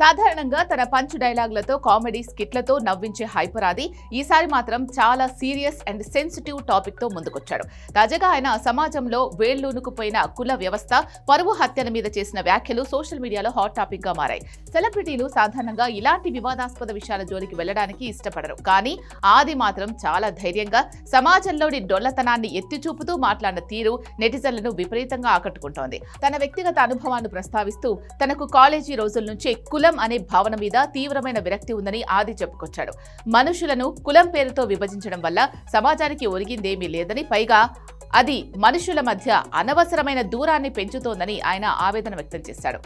సాధారణంగా తన punch డైలాగులతో comedy స్కిట్లతో నవ్వించే hyper ఆది ఈసారి మాత్రం చాలా సీరియస్ అండ్ సెన్సిటివ్ టాపిక్ తో ముందుకొచ్చాడు. తాజాగా ఆయన సమాజంలో వేళ్లూనుకుపోయిన కుల వ్యవస్థ, పరువు హత్యల మీద చేసిన వ్యాఖ్యలు సోషల్ మీడియాలో హాట్ టాపిక్ గా మారాయి. సెలబ్రిటీలు సాధారణంగా ఇలాంటి వివాదాస్పద విషయాల జోలికి వెళ్లడానికి ఇష్టపడరు. కానీ ఆది మాత్రం చాలా ధైర్యంగా సమాజంలోని డొల్లతనాన్ని ఎత్తి చూపుతూ మాట్లాడిన తీరు నెటిజన్లను విపరీతంగా ఆకట్టుకుంటోంది. తన వ్యక్తిగత అనుభవాన్ని ప్రస్తావిస్తూ తనకు కాలేజీ రోజుల నుంచే కులం అనే భావన మీద తీవ్రమైన విరక్తి ఉందని ఆది చెప్పుకొచ్చాడు. మనుషులను కులం పేరుతో విభజించడం వల్ల సమాజానికి ఒరిగిందేమీ లేదని, పైగా అది మనుషుల మధ్య అనవసరమైన దూరాన్ని పెంచుతోందని ఆయన ఆవేదన వ్యక్తం చేశాడు.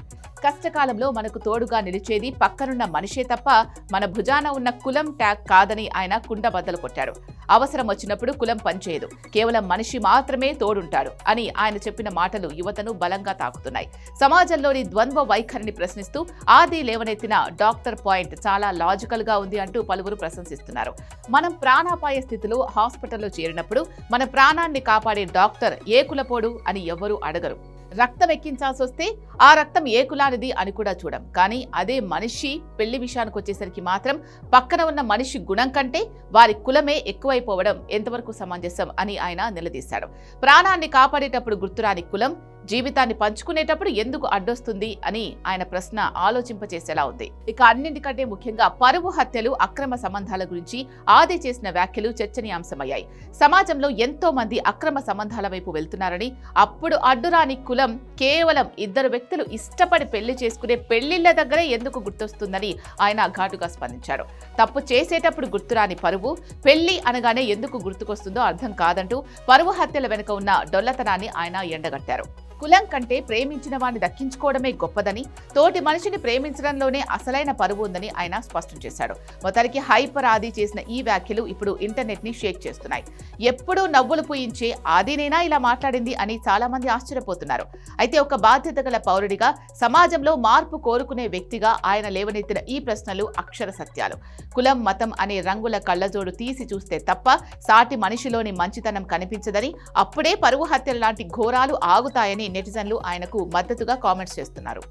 కష్టకాలంలో మనకు తోడుగా నిలిచేది పక్కనున్న మనిషే తప్ప మన భుజాన ఉన్న కులం ట్యాగ్ కాదని ఆయన కుండబద్దలు కొట్టాడు. అవసరం వచ్చినప్పుడు కులం పనిచేయదు, కేవలం మనిషి మాత్రమే తోడుంటాడు అని ఆయన చెప్పిన మాటలు యువతను బలంగా తాకుతున్నాయి. సమాజంలోని ద్వంద్వ వైఖరిని ప్రశ్నిస్తూ ఆది లేవనెత్తిన డాక్టర్ పాయింట్ చాలా లాజికల్ గా ఉంది అంటూ పలువురు ప్రశంసిస్తున్నారు. మనం ప్రాణాపాయ స్థితిలో హాస్పిటల్లో చేరినప్పుడు మన ప్రాణాన్ని కాపాడే డాక్టర్ ఏ కులపోడు అని ఎవరూ అడగరు. రక్తం ఎక్కించాల్సి వస్తే ఆ రక్తం ఏ కులానిది అని కూడా చూడం. కానీ అదే మనిషి పెళ్లి విషయానికి వచ్చేసరికి మాత్రం పక్కన ఉన్న మనిషి గుణం కంటే వారి కులమే ఎక్కువైపోవడం ఎంతవరకు సమంజసం అని ఆయన నిలదీశాడు. ప్రాణాన్ని కాపాడేటప్పుడు గుర్తురాని కులం జీవితాన్ని పంచుకునేటప్పుడు ఎందుకు అడ్డొస్తుంది అని ఆయన ప్రశ్న ఆలోచింపచేసేలా ఉంది. ఇక అన్నింటికంటే ముఖ్యంగా పరువు హత్యలు, అక్రమ సంబంధాల గురించి ఆది చేసిన వ్యాఖ్యలు చర్చనీయాంశమయ్యాయి. సమాజంలో ఎంతో మంది అక్రమ సంబంధాల వైపు వెళ్తున్నారని, అప్పుడు అడ్డురాని కులం కేవలం ఇద్దరు వ్యక్తులు ఇష్టపడి పెళ్లి చేసుకునే పెళ్లిళ్ల దగ్గరే ఎందుకు గుర్తొస్తుందని ఆయన ఘాటుగా స్పందించారు. తప్పు చేసేటప్పుడు గుర్తురాని పరువు, పెళ్లి అనగానే ఎందుకు గుర్తుకొస్తుందో అర్థం కాదంటూ పరువు హత్యల వెనుక ఉన్న డొల్లతనాన్ని ఆయన ఎండగట్టారు. కులం కంటే ప్రేమించిన వాడిని దక్కించుకోవడమే గొప్పదని, తోటి మనిషిని ప్రేమించడంలోనే అసలైన పరువు ఉందని ఆయన స్పష్టం చేశాడు. మొత్తానికి హైపర్ ఆది చేసిన ఈ వ్యాఖ్యలు ఇప్పుడు ఇంటర్నెట్ ని షేక్ చేస్తున్నాయి. ఎప్పుడూ నవ్వులు పూయించే ఆదినేనా ఇలా మాట్లాడింది అని చాలా మంది ఆశ్చర్యపోతున్నారు. అయితే ఒక బాధ్యత గల పౌరుడిగా, సమాజంలో మార్పు కోరుకునే వ్యక్తిగా ఆయన లేవనెత్తిన ఈ ప్రశ్నలు అక్షర సత్యాలు. కులం, మతం అనే రంగుల కళ్లజోడు తీసి చూస్తే తప్ప సాటి మనిషిలోని మంచితనం కనిపించదని, అప్పుడే పరువు హత్యల లాంటి ఘోరాలు ఆగుతాయని నెటిజన్లు ఆయనకు మద్దతుగా కామెంట్స్ చేస్తున్నారు.